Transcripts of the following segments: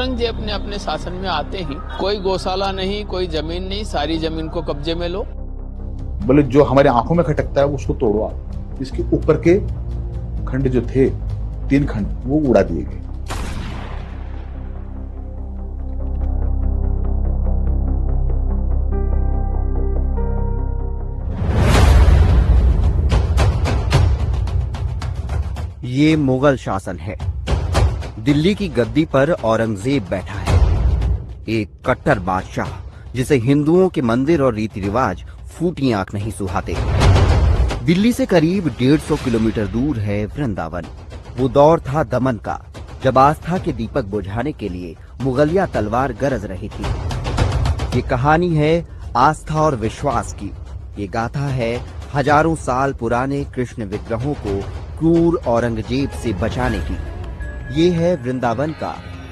औरंगजेब ने अपने शासन में आते ही कोई गौशाला नहीं, कोई जमीन नहीं, सारी जमीन को कब्जे में लो। बोले जो हमारे आंखों में खटकता है उसको तोड़ो आप। इसके ऊपर के खंड जो थे 3 खंड वो उड़ा दिए गए। ये मुगल शासन है। दिल्ली की गद्दी पर औरंगजेब बैठा है, एक कट्टर बादशाह जिसे हिंदुओं के मंदिर और रीति रिवाज फूटी आंख नहीं सुहाते। दिल्ली से करीब 150 किलोमीटर दूर है वृंदावन। वो दौर था दमन का, जब आस्था के दीपक बुझाने के लिए मुगलिया तलवार गरज रही थी। ये कहानी है आस्था और विश्वास की। ये गाथा है हजारों साल पुराने कृष्ण विग्रहों को क्रूर औरंगजेब से बचाने की। ये है वृंदावन का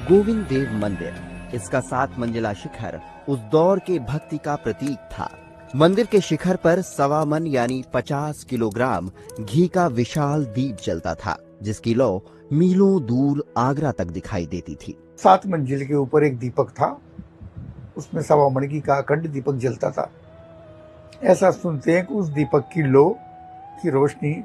गोविंद देव मंदिर। इसका 7 मंजिला शिखर उस दौर के भक्ति का प्रतीक था। मंदिर के शिखर पर 1.25 मन यानी 50 किलोग्राम घी का विशाल दीप जलता था, जिसकी लौ मीलों दूर आगरा तक दिखाई देती थी। 7 मंजिल के ऊपर एक दीपक था, उसमें 1.25 मन घी का अखंड दीपक जलता था। ऐसा सुनते हैं कि उस दीपक की लौ की रोशनी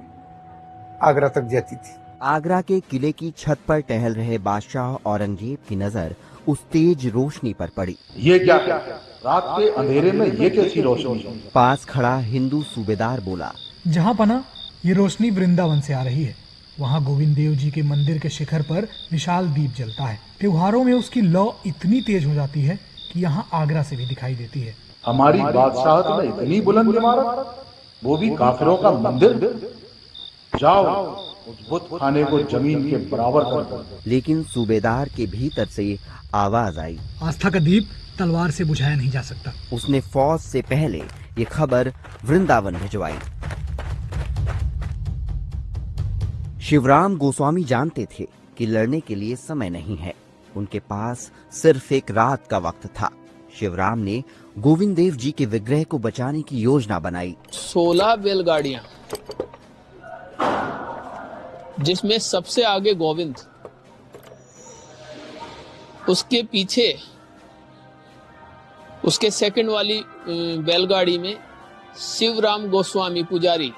आगरा तक जाती थी। आगरा के किले की छत पर टहल रहे बादशाह औरंगजेब की नजर उस तेज रोशनी पर पड़ी। ये क्या है? रात के अंधेरे में ये कैसी रोशनी? पास खड़ा हिंदू सूबेदार बोला, जहाँ पना ये रोशनी वृंदावन से आ रही है। वहाँ गोविंद देव जी के मंदिर के शिखर पर विशाल दीप जलता है। त्योहारों में उसकी लौ इतनी तेज हो जाती है कि यहाँ आगरा से भी दिखाई देती है। हमारी बादशाहत में इतनी बुलंद इमारत, वो भी काफिरों का मंदिर। जाओ उस बुत खाने को जमीन के बराबर कर दो। लेकिन सूबेदार के भीतर से आवाज आई, आस्था का दीप तलवार से बुझाया नहीं जा सकता। उसने फौज से पहले ये खबर वृंदावन भिजवाई। शिवराम गोस्वामी जानते थे कि लड़ने के लिए समय नहीं है। उनके पास सिर्फ एक रात का वक्त था। शिवराम ने गोविंद देव जी के विग्रह को बचाने की योजना बनाई। 16 बैलगाड़ियां, जिसमें सबसे आगे गोविंद, उसके पीछे उसके सेकंड वाली बैलगाड़ी में शिवराम गोस्वामी पुजारी,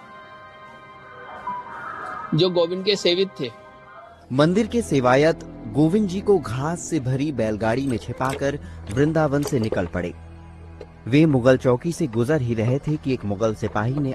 जो गोविंद के सेवित थे। मंदिर के सेवायत गोविंद जी को घास से भरी बैलगाड़ी में छिपाकर वृंदावन से निकल पड़े। वे मुगल चौकी से गुजर ही रहे थे कि एक मुगल सिपाही ने